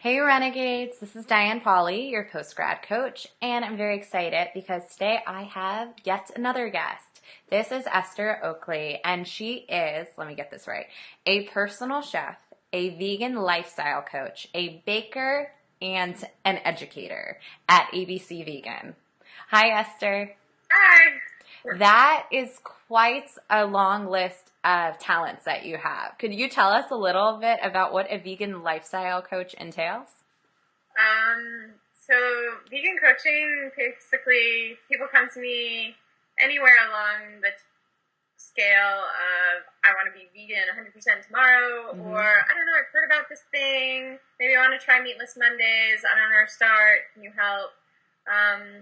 Hey Renegades, this is Diane Pauly, your post-grad coach, and I'm very excited because today I have yet another guest. This is Esther Oakley, and she is, let me get this right, a personal chef, a vegan lifestyle coach, a baker, and an educator at ABC Vegan. Hi Esther. Hi. That is quite a long list of talents that you have. Could you tell us a little bit about what a vegan lifestyle coach entails? So vegan coaching, basically, people come to me anywhere along the scale of I want to be vegan 100% tomorrow, or I don't know, I've heard about this thing. Maybe I want to try meatless Mondays. I don't know where to start. Can you help?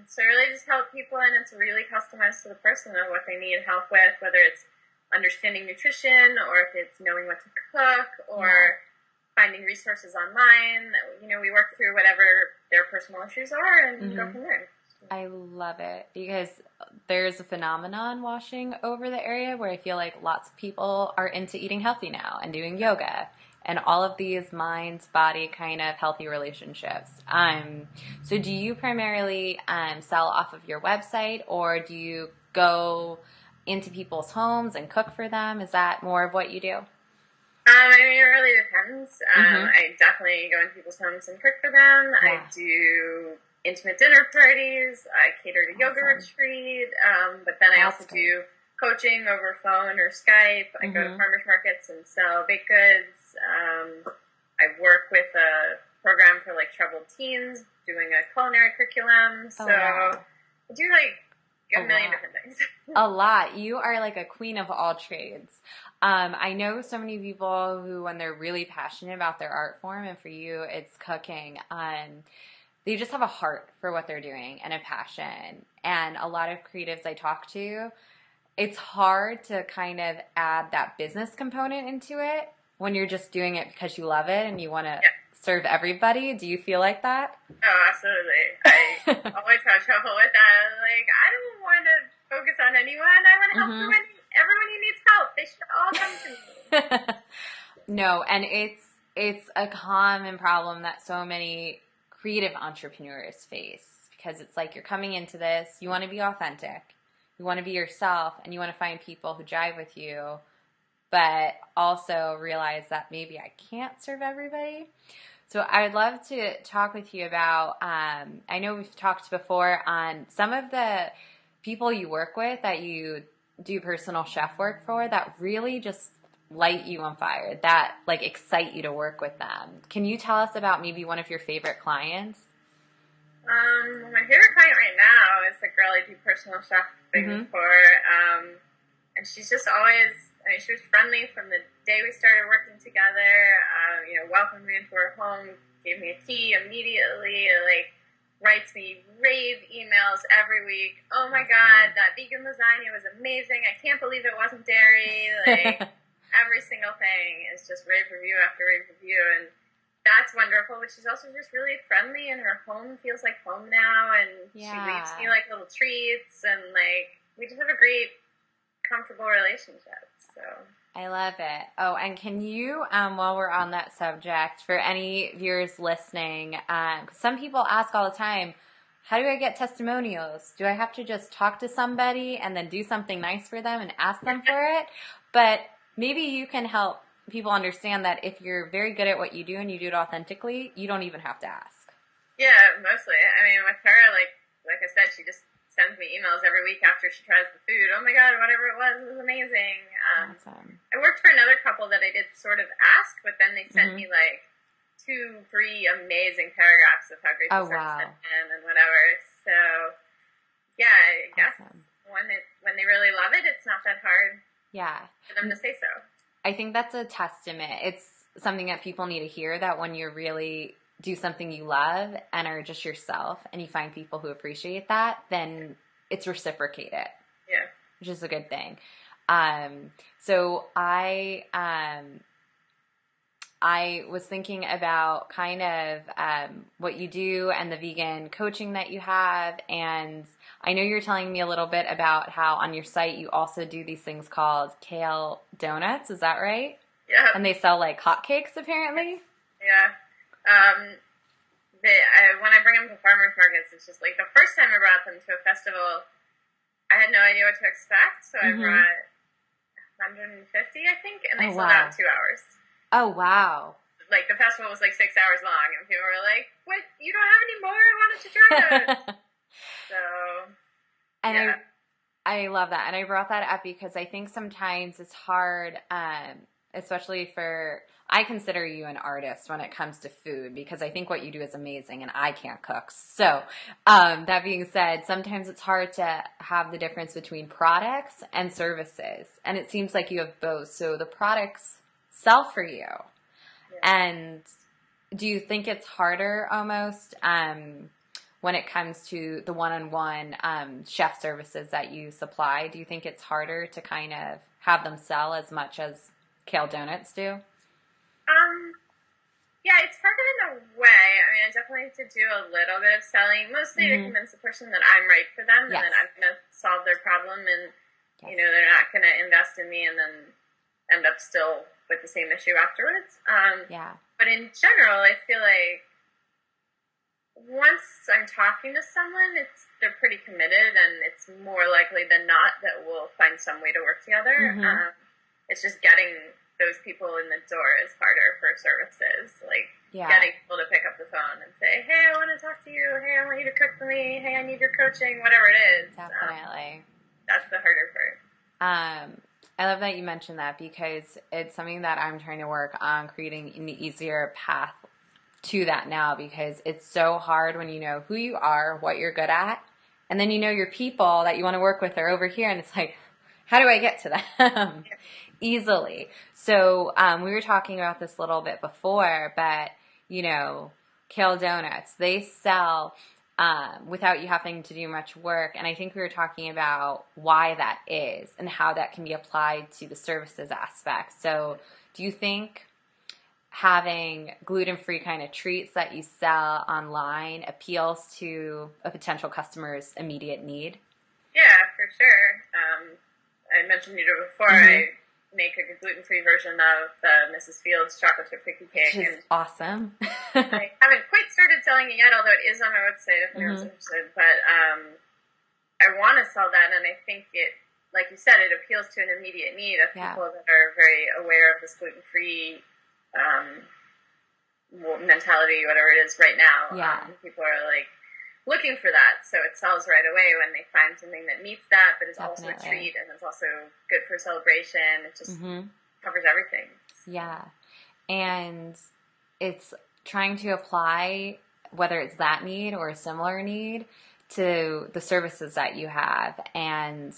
So I really just help people, and it's really customized to the person of what they need help with, whether it's understanding nutrition or if it's knowing what to cook or finding resources online. You know, we work through whatever their personal issues are and go from there. I love it because there's a phenomenon washing over the area where I feel like lots of people are into eating healthy now and doing yoga and all of these mind, body kind of healthy relationships. So do you primarily sell off of your website, or do you go into people's homes and cook for them? Is that more of what you do? I mean, it really depends. I definitely go into people's homes and cook for them. I do intimate dinner parties. I cater to yoga retreat. But then I also do coaching over phone or Skype. I go to farmers markets and sell baked goods. I work with a program for like troubled teens, doing a culinary curriculum. So I do like a million different things. A lot. You are like a queen of all trades. I know so many people who, when they're really passionate about their art form, and for you, it's cooking, they just have a heart for what they're doing and a passion. And a lot of creatives I talk to, it's hard to kind of add that business component into it when you're just doing it because you love it and you want to serve everybody. Do you feel like that? Oh, absolutely. I always have trouble with that. Like, I don't want to focus on anyone. I want to help everyone who needs help. They should all come to me. No, and it's a common problem that so many creative entrepreneurs face, because it's like you're coming into this, you want to be authentic, you want to be yourself, and you want to find people who jive with you, but also realize that maybe I can't serve everybody. So I'd love to talk with you about, I know we've talked before on some of the people you work with that you do personal chef work for that really just light you on fire, that like excite you to work with them. Can you tell us about maybe one of your favorite clients? My favorite client right now is the girl I do personal shopping for. And she's just always, I mean, she was friendly from the day we started working together, welcomed me into her home, gave me a key immediately, like, writes me rave emails every week. Oh my God, that vegan lasagna was amazing. I can't believe it wasn't dairy. Like, every single thing is just rave review after rave review. And that's wonderful. But she's also just really friendly, and her home feels like home now. And she leaves me like little treats. And like, we just have a great, comfortable relationship. So I love it. Oh, and can you, while we're on that subject, for any viewers listening, some people ask all the time, how do I get testimonials? Do I have to just talk to somebody and then do something nice for them and ask them for it? But maybe you can help people understand that if you're very good at what you do and you do it authentically, you don't even have to ask. Yeah, mostly. I mean, with her, like I said, she just sends me emails every week after she tries the food. Oh my God, whatever it was amazing. Awesome. I worked for another couple that I did sort of ask, but then they sent me like 2-3 amazing paragraphs of how great the service had been and whatever. So yeah, I guess when they really love it, it's not that hard for them to say so. I think that's a testament. It's something that people need to hear, that when you really do something you love and are just yourself and you find people who appreciate that, then it's reciprocated. Yeah. Which is a good thing. So I was thinking about kind of what you do and the vegan coaching that you have, and I know you're telling me a little bit about how on your site you also do these things called kale donuts. Is that right? Yeah. And they sell like hotcakes apparently? Yeah. when I bring them to farmers markets, it's just like the first time I brought them to a festival, I had no idea what to expect, so I brought 150, I think, and they sold out in 2 hours. Oh, wow. Like, the festival was like 6 hours long, and people were like, what, you don't have any more? I wanted to try those. So, and yeah. I love that. And I brought that up because I think sometimes it's hard, especially I consider you an artist when it comes to food because I think what you do is amazing and I can't cook. So that being said, sometimes it's hard to have the difference between products and services. And it seems like you have both. So the products sell for you. Yeah. And do you think it's harder almost when it comes to the one-on-one chef services that you supply? Do you think it's harder to kind of have them sell as much as Kale Donuts do? Yeah, it's harder in a way. I mean, I definitely have to do a little bit of selling, mostly to convince the person that I'm right for them and that I'm going to solve their problem and, you know, they're not going to invest in me and then end up still with the same issue afterwards. But in general, I feel like once I'm talking to someone, they're pretty committed and it's more likely than not that we'll find some way to work together. It's just getting those people in the door is harder for services, like getting people to pick up the phone and say, hey, I want to talk to you, hey, I want you to cook for me, hey, I need your coaching, whatever it is. Definitely. That's the harder part. I love that you mentioned that because it's something that I'm trying to work on creating an easier path to that now because it's so hard when you know who you are, what you're good at, and then you know your people that you want to work with are over here and it's like, how do I get to them? Easily. So we were talking about this a little bit before, but, you know, Kale Donuts, they sell without you having to do much work. And I think we were talking about why that is and how that can be applied to the services aspect. So do you think having gluten-free kind of treats that you sell online appeals to a potential customer's immediate need? Yeah, for sure. I mentioned you before, I make a gluten-free version of the Mrs. Fields chocolate chip cookie cake. Which is awesome. I haven't quite started selling it yet, although it is on my website if anyone's interested. But I want to sell that, and I think it, like you said, it appeals to an immediate need of people that are very aware of this gluten-free mentality, whatever it is right now. People are like looking for that, so it sells right away when they find something that meets that, but is also a treat and it's also good for celebration. It just covers everything. Yeah, and it's trying to apply whether it's that need or a similar need to the services that you have and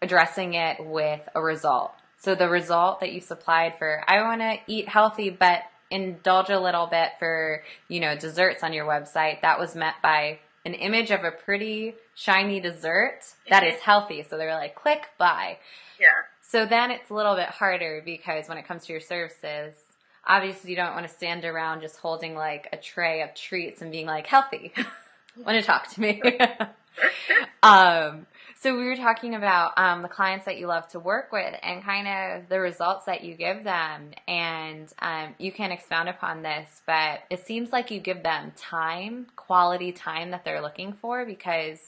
addressing it with a result. So the result that you supplied for, I want to eat healthy, but indulge a little bit for, you know, desserts on your website. That was met by an image of a pretty shiny dessert that is healthy. So they were like, click, buy. Yeah. So then it's a little bit harder because when it comes to your services, obviously you don't want to stand around just holding like a tray of treats and being like, healthy. Want to talk to me? So we were talking about the clients that you love to work with and kind of the results that you give them. And you can expound upon this, but it seems like you give them time, quality time that they're looking for because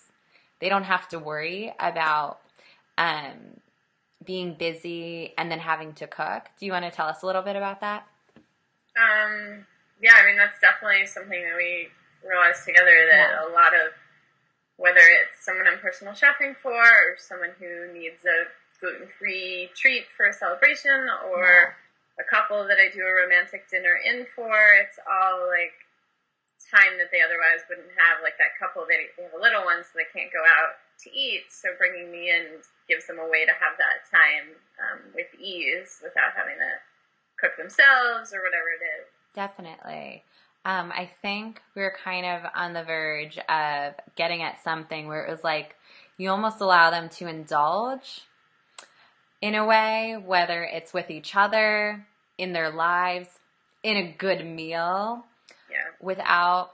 they don't have to worry about being busy and then having to cook. Do you want to tell us a little bit about that? Yeah, I mean, that's definitely something that we realized together that a lot of, whether it's someone I'm personal chefing for or someone who needs a gluten-free treat for a celebration or a couple that I do a romantic dinner in for, it's all like time that they otherwise wouldn't have. Like that couple, they have a little one so they can't go out to eat, so bringing me in gives them a way to have that time with ease without having to cook themselves or whatever it is. Definitely. I think we were kind of on the verge of getting at something where it was like you almost allow them to indulge in a way, whether it's with each other, in their lives, in a good meal, without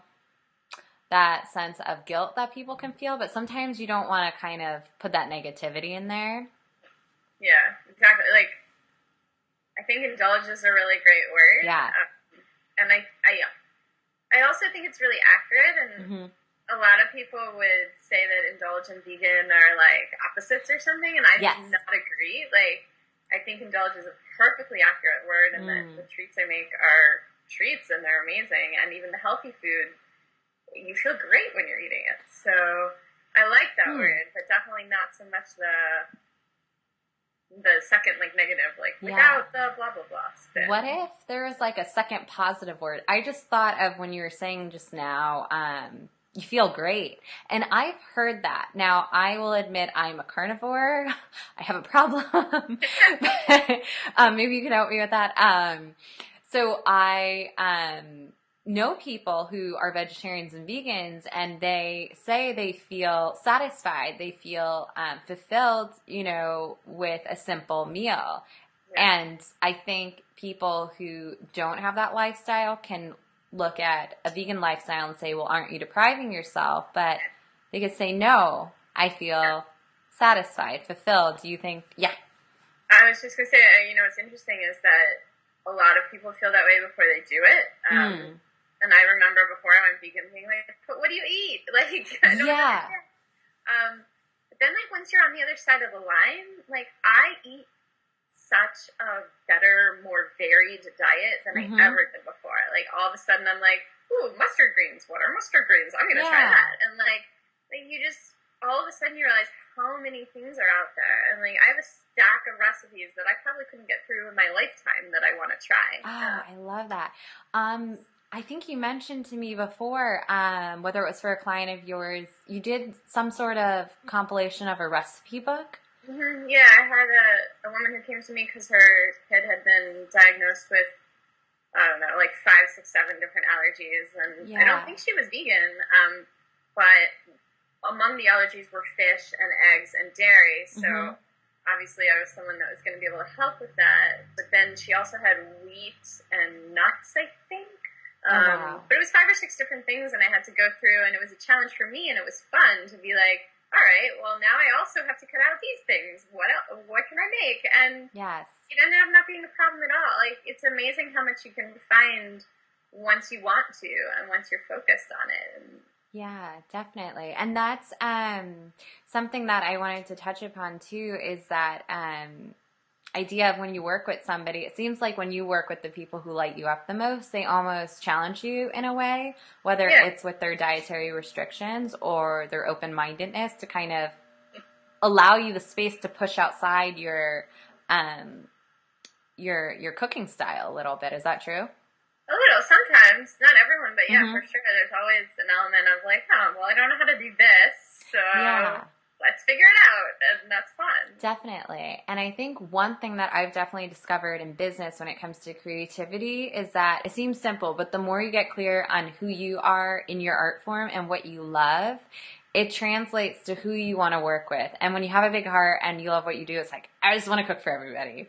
that sense of guilt that people can feel. But sometimes you don't want to kind of put that negativity in there. Yeah, exactly. Like, I think indulge is a really great word. Yeah. And I also think it's really accurate, and a lot of people would say that indulge and vegan are like opposites or something, and I do not agree. Like, I think indulge is a perfectly accurate word, and that the treats I make are treats, and they're amazing, and even the healthy food, you feel great when you're eating it. So I like that word, but definitely not so much the second, like, negative, like, without the blah, blah, blah spin. What if there was, like, a second positive word? I just thought of when you were saying just now, you feel great. And I've heard that. Now, I will admit I'm a carnivore. I have a problem. But, maybe you can help me with that. So I know people who are vegetarians and vegans, and they say they feel satisfied, they feel fulfilled, you know, with a simple meal. Yeah. And I think people who don't have that lifestyle can look at a vegan lifestyle and say, well, aren't you depriving yourself? But they could say, no, I feel satisfied, fulfilled. Do you think, I was just going to say, you know, what's interesting is that a lot of people feel that way before they do it. And I remember before I went vegan being like, but what do you eat? Like, I don't understand. But then, like, once you're on the other side of the line, like, I eat such a better, more varied diet than I ever did before. Like, all of a sudden I'm like, ooh, mustard greens. What are mustard greens? I'm going to try that. And, like, you just, all of a sudden you realize how many things are out there. And, like, I have a stack of recipes that I probably couldn't get through in my lifetime that I want to try. Oh, I love that. I think you mentioned to me before, whether it was for a client of yours, you did some sort of compilation of a recipe book. Yeah, I had a woman who came to me because her kid had been diagnosed with, I don't know, like 5, 6, 7 different allergies. And I don't think she was vegan, but among the allergies were fish and eggs and dairy. So obviously I was someone that was going to be able to help with that. But then she also had wheat and nuts, I think. But it was 5 or 6 different things, and I had to go through, and it was a challenge for me, and it was fun to be like, all right, well, now I also have to cut out these things. What else? What can I make? And it ended up not being a problem at all. Like, it's amazing how much you can find once you want to and once you're focused on it. Yeah, definitely. And that's something that I wanted to touch upon, too, is that idea of when you work with somebody, it seems like when you work with the people who light you up the most, they almost challenge you in a way, whether it's with their dietary restrictions or their open-mindedness to kind of allow you the space to push outside your cooking style a little bit. Is that true? A little, sometimes. Not everyone, but for sure. There's always an element of like, oh, well, I don't know how to do this, so let's figure it out, and that's fun. Definitely. And I think one thing that I've definitely discovered in business when it comes to creativity is that it seems simple, but the more you get clear on who you are in your art form and what you love, it translates to who you want to work with. And when you have a big heart and you love what you do, it's like, I just want to cook for everybody.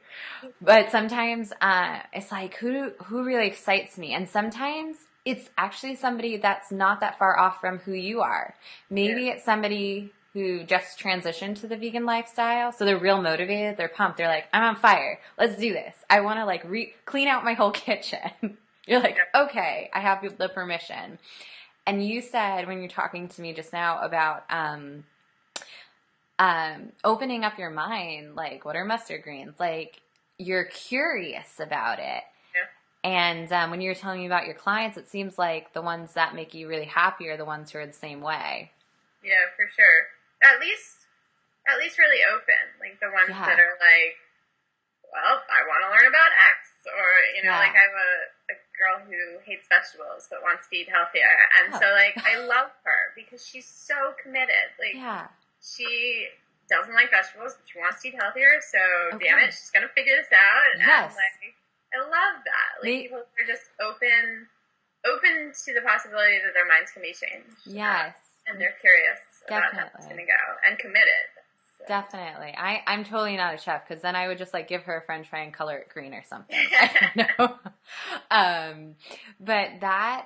But sometimes it's like, who really excites me? And sometimes it's actually somebody that's not that far off from who you are. Maybe it's somebody who just transitioned to the vegan lifestyle. So they're real motivated. They're pumped. They're like, I'm on fire. Let's do this. I want to like clean out my whole kitchen. You're like, okay, I have the permission. And you said when you're talking to me just now about opening up your mind, like, what are mustard greens? Like, you're curious about it. And when you were telling me about your clients, it seems like the ones that make you really happy are the ones who are the same way. Yeah, for sure. At least really open. Like the ones that are like, well, I want to learn about X. Or, you know, like I have a girl who hates vegetables but wants to eat healthier. And so, like, I love her because she's so committed. Like, she doesn't like vegetables, but she wants to eat healthier. So, damn it, she's going to figure this out. And, like, I love that. Like, people are just open to the possibility that their minds can be changed. And they're curious about how it's going to go and committed. So. Definitely. I'm totally not a chef because then I would just like give her a french fry and color it green or something. I don't know. But I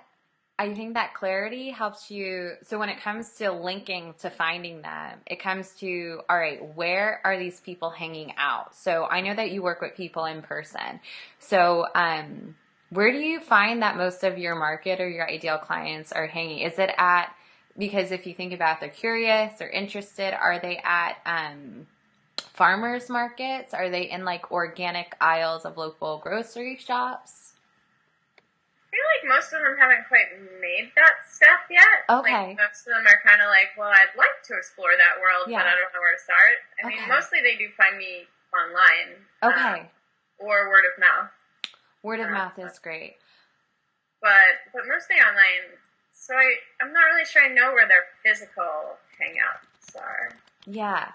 think that clarity helps you. So when it comes to linking to finding them, it comes to, all right, where are these people hanging out? So I know that you work with people in person. So Where do you find that most of your market or your ideal clients are hanging? Is it at, because if you think about they're curious or interested, are they at farmers markets? Are they in like organic aisles of local grocery shops? I feel like most of them haven't quite made that step yet. Okay. Like, most of them are kind of like, well, I'd like to explore that world, Yeah. but I don't know where to start. I mean, mostly they do find me online. Okay. Or word of mouth. Word of mouth is great. But mostly online. So I'm not really sure I know where their physical hangouts are. Yeah.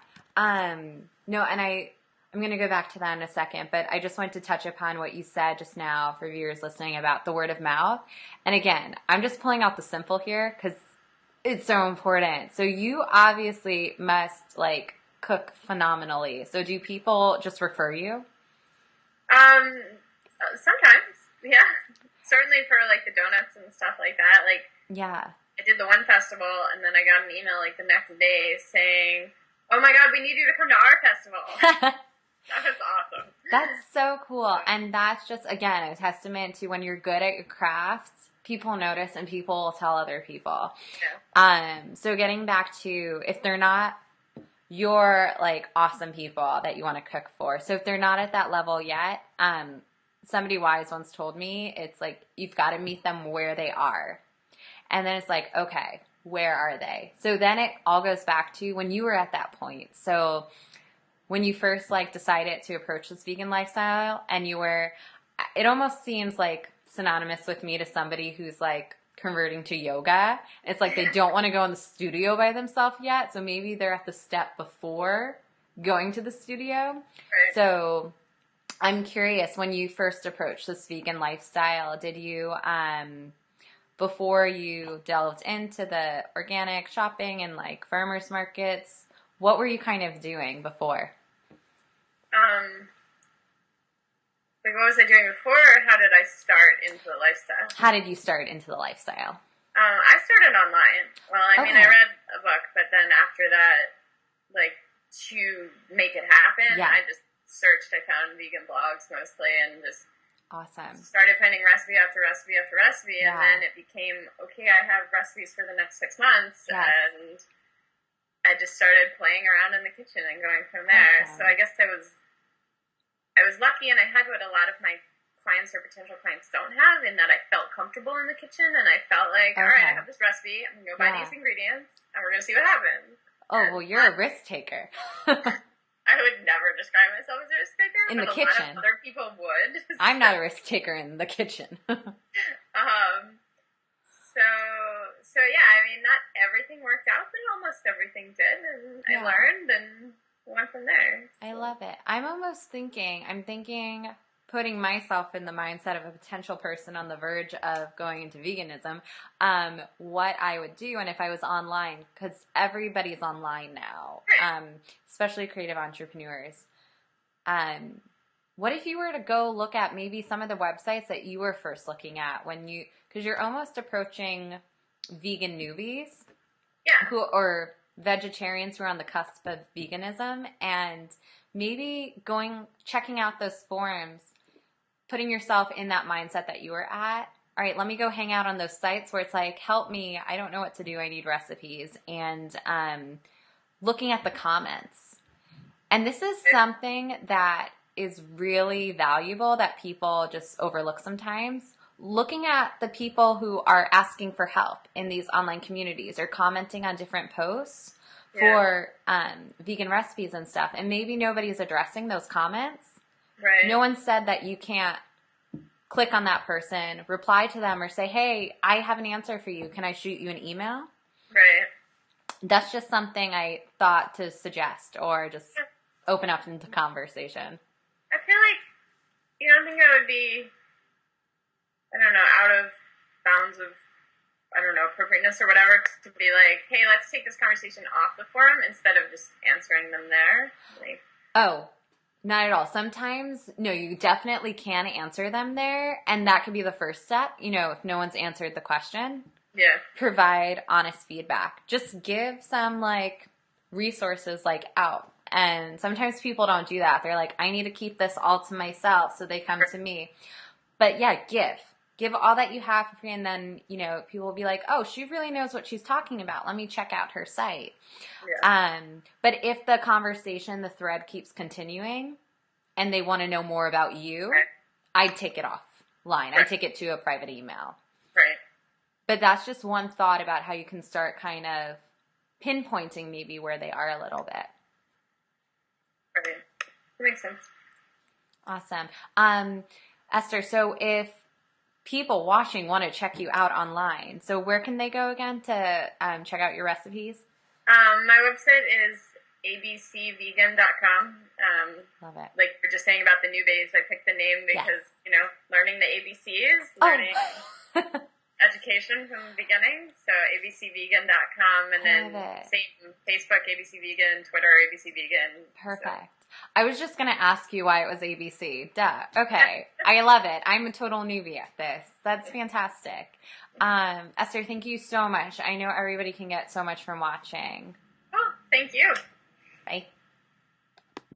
No, and I'm going to go back to that in a second, but I just wanted to touch upon what you said just now for viewers listening about the word of mouth. And again, I'm just pulling out the simple here because it's so important. So you obviously must like cook phenomenally. So do people just refer you? Sometimes, yeah. Certainly for like the donuts and stuff like that. Like, yeah. I did the one festival, and then I got an email like the next day saying, "Oh my God, we need you to come to our festival." That was awesome. That's so cool, and that's just again a testament to when you're good at your craft, people notice and people will tell other people. Yeah. So getting back to if they're not your like awesome people that you want to cook for. So if they're not at that level yet, somebody wise once told me it's like you've got to meet them where they are. And then it's like, okay, where are they? So then it all goes back to when you were at that point. So when you first like decided to approach this vegan lifestyle and you were, it almost seems like synonymous with me to somebody who's like converting to yoga. It's like they don't want to go in the studio by themselves yet. So maybe they're at the step before going to the studio. Right. So I'm curious, when you first approached this vegan lifestyle, did you, before you delved into the organic shopping and like farmers markets, what were you kind of doing before? Like what was I doing before, or how did I start into the lifestyle? How did you start into the lifestyle? I started online. Well, I mean, I read a book, but then after that, like, to make it happen, I just searched. I found vegan blogs mostly and just awesome started finding recipe after recipe after recipe, and then it became, okay, I have recipes for the next 6 months, and I just started playing around in the kitchen and going from there. So I guess I was lucky, and I had what a lot of my clients or potential clients don't have, in that I felt comfortable in the kitchen, and I felt like, all right, I have this recipe, I'm going to go buy these ingredients, and we're going to see what happens. Oh, well, you're a risk taker. I would never describe myself as a risk taker, in but the kitchen. A lot of other people would. I'm not a risk taker in the kitchen. So yeah, I mean, not everything worked out, but almost everything did, and I learned and went from there. So. I love it. I'm thinking putting myself in the mindset of a potential person on the verge of going into veganism, what I would do, and if I was online, because everybody's online now, especially creative entrepreneurs. What if you were to go look at maybe some of the websites that you were first looking at because you're almost approaching vegan newbies, or vegetarians who are on the cusp of veganism, and maybe checking out those forums, putting yourself in that mindset that you were at. All right, let me go hang out on those sites where it's like, help me, I don't know what to do, I need recipes, and looking at the comments. And this is something that is really valuable that people just overlook sometimes. Looking at the people who are asking for help in these online communities or commenting on different posts for vegan recipes and stuff. And maybe nobody's addressing those comments. Right. No one said that you can't click on that person, reply to them, or say, hey, I have an answer for you. Can I shoot you an email? Right. That's just something I thought to suggest or just open up into conversation. I feel like, you don't think it would be, I don't know, out of bounds of, I don't know, appropriateness or whatever, to be like, hey, let's take this conversation off the forum instead of just answering them there? Like, oh, not at all. Sometimes, no, you definitely can answer them there, and that could be the first step. If no one's answered the question, provide honest feedback. Just give some, resources, out. And sometimes people don't do that. They're like, I need to keep this all to myself, so they come to me. But yeah, give all that you have for free, and then people will be like, oh, she really knows what she's talking about, let me check out her site. Yeah. But if the conversation, the thread keeps continuing and they want to know more about you, Right. I'd take it offline. Right. I'd take it to a private email. Right. But that's just one thought about how you can start kind of pinpointing maybe where they are a little bit. Right. That makes sense. Awesome. Esther, so if people watching want to check you out online, so where can they go again to check out your recipes? My website is abcvegan.com. Love it. Like we're just saying about the new bays, I picked the name because, learning the ABCs, learning education from the beginning. So abcvegan.com, and then same Facebook, ABC Vegan, Twitter, ABC Vegan. Perfect. So. I was just going to ask you why it was ABC. Duh. Okay. I love it. I'm a total newbie at this. That's fantastic. Esther, thank you so much. I know everybody can get so much from watching. Oh, thank you. Bye.